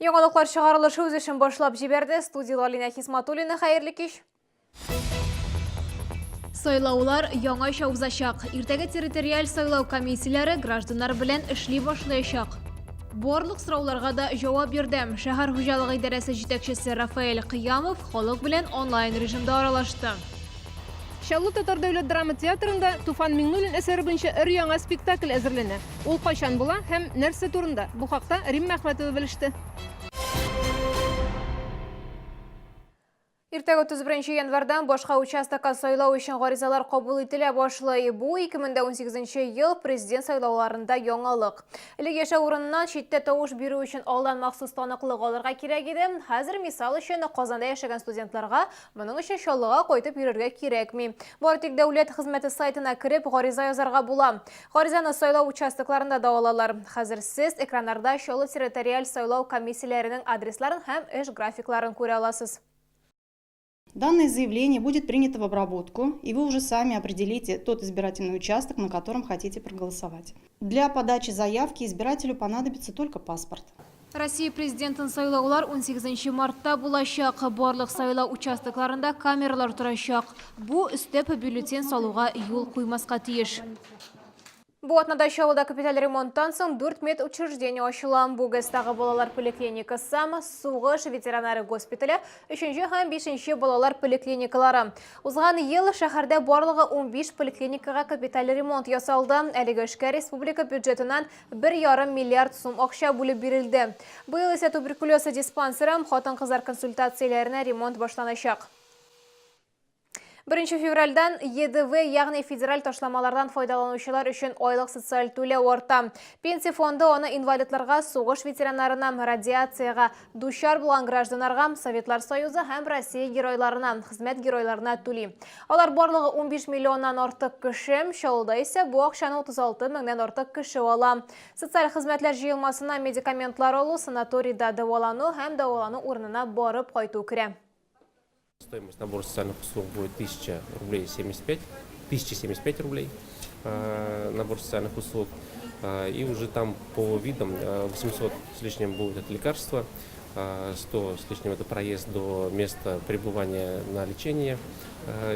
Яңалыклар чыгарылышы үз эшен башлап җибәрде. Студиялар Лина Хисматуллина, хәерле кич. Сайлаулар яңаша узачак. Иртәгә территориаль сайлау комиссияләре гражданнар белән эшли башлаячак. Барлык сорауларга да җавап бирдем. Шәһәр хуҗалыгы идарәсе җитәкчесе Рафаэль Кыямов халык белән онлайн режимда аралашты. Шаллы Татар дәүләт драма театрында Туфан Миңнуллин әсәре буенча өр-яңа спектакль әзерләнә. Ул кайчан була һәм нәрсә турында? Бу хакта Рим Мәхмәтова белеште. Иртәгә 31 январдан башка участокка сайлау өчен гаризалар кабул ителә башлый. Бу 2018 ел президент сайлауларында яңалык. Элек яшәү урыныннан читтә тавыш бирү өчен алдан махсус таныклык алырга кирәк иде. Хәзер мисал өчен Казанда яшәгән студентларга моның өчен Чаллыга кайтып йөрергә кирәкми. Бары тик дәүләт хезмәте сайтына кирип гариза язарга була. Гаризаны сайлау участокларында да алалар. Хәзер сез экраннарда Чаллы территориаль сайлау комиссияләренең адресларын һәм эш графикларын күрә аласыз. Данное заявление будет принято в обработку, и вы уже сами определите тот избирательный участок, на котором хотите проголосовать. Для подачи заявки избирателю понадобится только паспорт. Россия президентын сайлаулар 18 мартта булачак. Барлык сайлау участокларында камералар торачак. Бу өстәп бюллетень салуга юл куймаска тиеш. Бу атнада Чаллыда капиталь ремонттан соң 4 медучреждение ачыла. Бу гастагы балалар поликлиникасы, сугыш ветераннары госпитале, 3 һәм 5 балалар поликлиникалары. Узган ел шәһәрдә барлыгы 15 поликлиникага капиталь ремонт ясалды. Әлеге эшкә республика бюджетыннан 1,5 миллиард сум акча бүлеп бирелде. Быел исә туберкулез диспансеры, хатын-кызлар консультацияләренә ремонт башланачак. 1 февральдан ЕДВ, ягъни федераль ташламалардан файдаланучылар өчен айлык социаль түләү арта. Пенсия фонды аны инвалидларга, сугыш ветераннарына, радиацияга дучар булган гражданнарга, Советлар Союзы һәм Россия геройларына, хезмәт геройларына түли. Алар барлыгы 15 миллионнан артык кеше, Чаллыда исә бу акчаны 36 меңнән артык кеше ала. Социаль хезмәтләр җыелмасына медикаментлар алу, санаторийда дәвалану һәм дәвалану урынына барып кайту керә. Стоимость набора социальных услуг будет 1075 рублей набор социальных услуг. И уже там по видам 800 с лишним будет это лекарства, 100 с лишним это проезд до места пребывания на лечение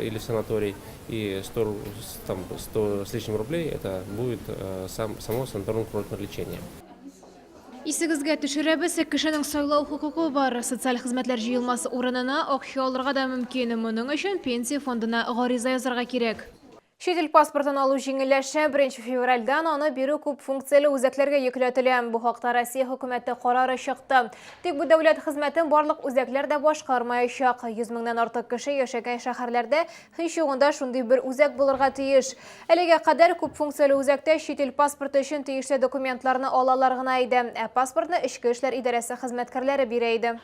или в санаторий, и 100 с лишним рублей это будет само санаторно-курортное лечение. Исегезгә төшерәбез, кешенең сайлау хукукы бар. Социаль хезмәтләр җыелмасы урынына акча алырга да мөмкин. Моның өчен пенсия фондына гариза язарга кирәк. Чит ил паспортын алу җиңелләшә. 1 февральдан аны бирү күп функцияле үзәкләргә йөкләтелә. Бу хакта Россия хөкүмәте карары чыкты. Тик бу дәүләт хезмәтен барлык үзәкләр дә башкармаячак. 100 меңнән артык кеше яшәгән шәһәрләрдә һич югында шундый бер үзәк булырга тиеш. Әлегә кадәр күп функцияле үзәктә чит ил паспорты өчен тиешле документларны алалар гына иде. Паспортны Эчке эшләр идарәсе хезмәткәрләре бирә иде.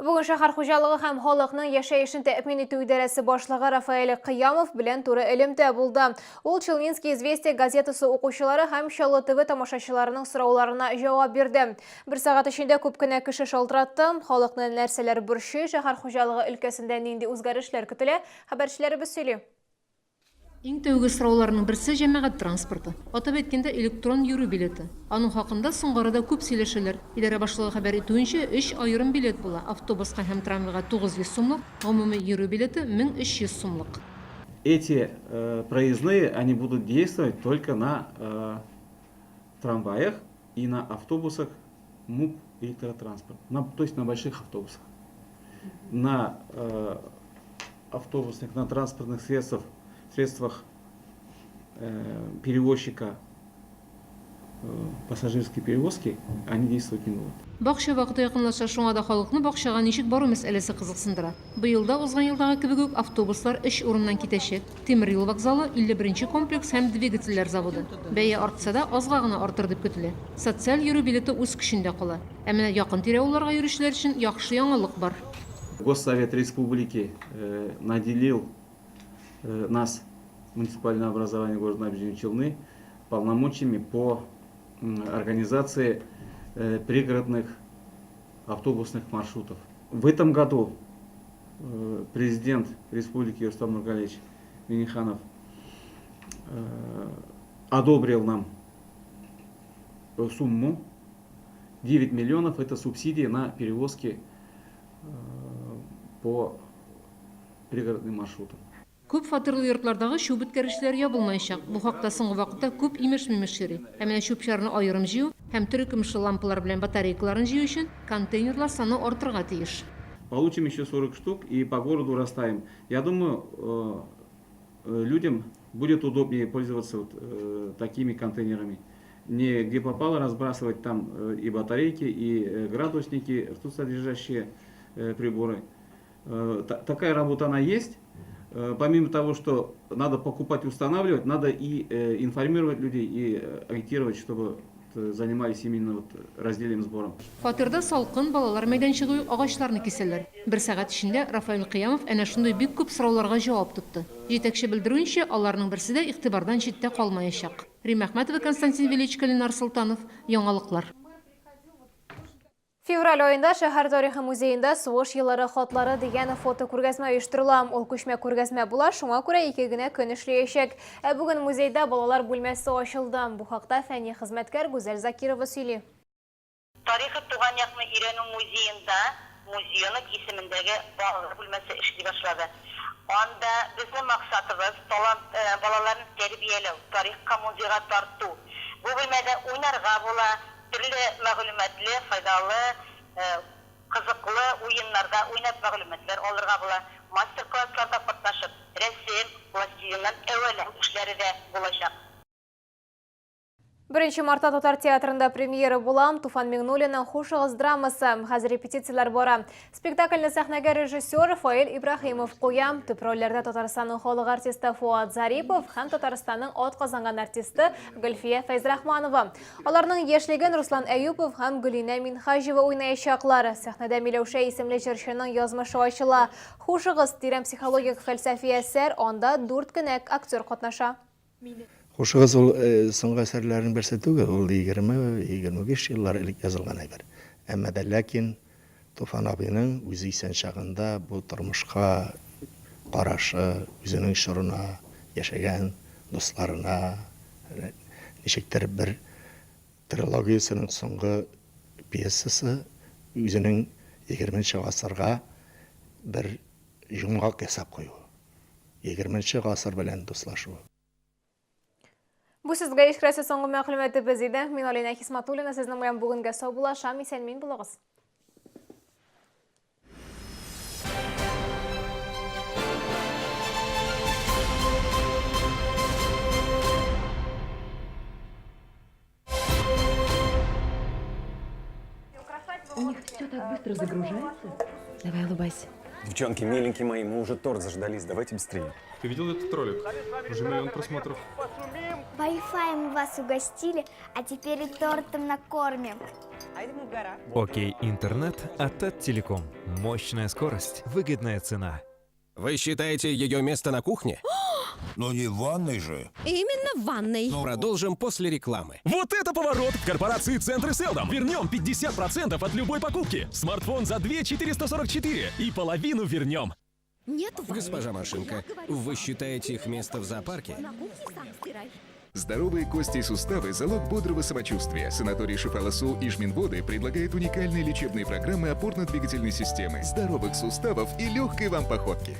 Бүген шәһәр хуҗалыгы һәм халыкның яшәешен тәэмин итү идарәсе башлыгы Рафаэль Кыямов белән туры элемтә булды. Ул Челнинский известия газетасы укучылары һәм Чаллы ТВ тамашачыларының сорауларына җавап бирде. 1 сагать эчендә күп кенә кеше шалтыратты. Халыкны нәрсәләр борчый, шәһәр хуҗалыгы өлкәсендә нинди үзгәрешләр көтелә? Хәбәрчеләребез сөйли. Иң тәүге сорауларның берсе җәмәгать транспорты. Атап әйткәндә электрон йөрү билеты. Аның хакында соңгырада күп сөйләшәләр. Идарә башлыгы хәбәр итүенчә, 3 аерым билет була. Автобуска һәм трамвайга 900 сумлык, гомуми йөрү билеты 1300 сумлык. Эти проездные, они будут действовать только на трамваях и на автобусах МУП электротранспорт, то есть на больших автобусах. На автобусных, на транспортных средствах перевозчика пассажирской перевозки они действовать не будут. Бакча вакыты якынлаша, шуңа да халыкны бакчага ничек бару мәсьәләсе кызыксындыра. Быел да узган елдагы кебек үк автобуслар 3 урыннан китәчәк. Тимер юл вокзалы, 51 комплекс һәм двигательләр заводы. Бәя артса да азга гына артыр дип көтелә. Социаль йөрү билеты үз көчендә кала. Ә менә якын тирә-юлларга йөрүчеләр өчен яхшы яңалык бар. Госсовет Республики наделил нас, муниципальное образование города Набережные Челны, полномочиями по организации пригородных автобусных маршрутов. В этом году президент Республики Рустам Нургалиевич Минниханов одобрил нам сумму 9 миллионов это субсидии на перевозки по пригородным маршрутам. Күп фатирлы йортлардагы чүп үткәрүчеләр ябылмаячак. Бу хакта соңгы вакытта күп имеш-мимеш йөри. Ә менә чүп шарны аерым җыю һәм төркемле лампалар белән батарейкаларын җыю өчен контейнерлар саны артырга тиеш. Получим еще 40 штук и по городу расставим. Я думаю, людям будет удобнее пользоваться такими контейнерами. Не где попало разбрасывать там и батарейки, и градусники, ртутьсодержащие приборы. Такая работа она есть. Помимо того, что надо покупать и устанавливать, надо и информировать людей, и агитировать, чтобы занимались именно раздельным сбором. Фатирда салкын балалар мәйданчыгы агачларны кисәләр. Бер сәгать эчендә Рафаэль Кыямов әнә шундый бик күп сорауларга җавап тотты. Җитәкче белдерүенчә, аларның берсе дә игътибардан читтә калмаячак. Рим Әхмәтова, Константин Величко, Ленар Султанов, Яңалыклар. Февраль айында шәһәр тарихы музейында сугыш еллары хатлары дигән фото күргәзмә оештырыла. Ул күчмә күргәзмә була, шуңа күрә 2 генә көн эшләячәк. Бүген музейда балалар бүлмәсе ачылды. Бу хакта фәнни хезмәткәр Гүзәл Закирова сөйли. Тарихы туган якны өйрәнү музейында музейник исемендәге балалар бүлмәсе эшли башлады. Анда безнең максатыбыз талант балаларны тәрбияләү, тарихка музейга тарту. Бу бүлмәдә уйнарга була, төрле мәгълүматлы, файдалы, кызыклы уеннарда уйнап мәгълүматлар алырга була. Мастер-классларда катнашып, рәсем, пластилиннан әвәлләр эшләре дә булачак. 1 мартта Татар театрында премьера булам. Туфан Миңнуллинның «Хушыгыз» драмасы. Хәзер репетициялар бара. Спектакльне сәхнәгә режиссер Рафаэль Ибрахимов куя. Төп рольләрдә Татарстанның халык артисты Фуат Зарипов һәм Татарстанның атказанган артисты Гөлфия Фәйзрахманова. Аларның яшьлеген Руслан Әюпов һәм Гөлинә Минхаҗева уйнаячаклар. Сәхнәдә Миләүшә исемле җырчының язмышы ачыла. «Хушыгыз» тирән психологик фәлсәфи әсәр, анда 4 кенә актер катнаша. Хушыгыз ул соңгы әсәрләрнең берсе түгел, ул 20-25 еллар элек язылган әйбер. Әмма дә ләкин Туфан абыйның үзе исән чагында бу тормышка карашы, үзенең шорына, яшәгән дусларына, ничектер бер трилогиясының соңгы пьесасы үзенең 20-нче гасырга бер йомгак ясап кую. 20-нче гасыр белән дуслашу. Бу сезгә ишкәрәсе соңгы мәгълүматы иде. Мин Алина Хисматуллина, сезнең белән бүгенгә сау булашам, исән-мин булыгыз. У них все так быстро загружается. Давай, улыбайся. Девчонки, миленькие мои, мы уже торт заждались, давайте быстрее. Ты видел этот ролик? Уже 1 миллион просмотров. Wi-Fi мы вас угостили, а теперь и тортом накормим. Окей, интернет от Таттелеком. Мощная скорость, выгодная цена. Вы считаете ее место на кухне? Но не в ванной же. Именно в ванной. Продолжим после рекламы. Вот это поворот! В корпорации Центры Селдом вернем 50% от любой покупки. Смартфон за 2444 и половину вернем. Нет, госпожа Машинка, вы считаете их место в зоопарке? Здоровые кости и суставы – залог бодрого самочувствия. Санаторий Шифаласу и Жминводы предлагает уникальные лечебные программы опорно-двигательной системы, здоровых суставов и легкой вам походки.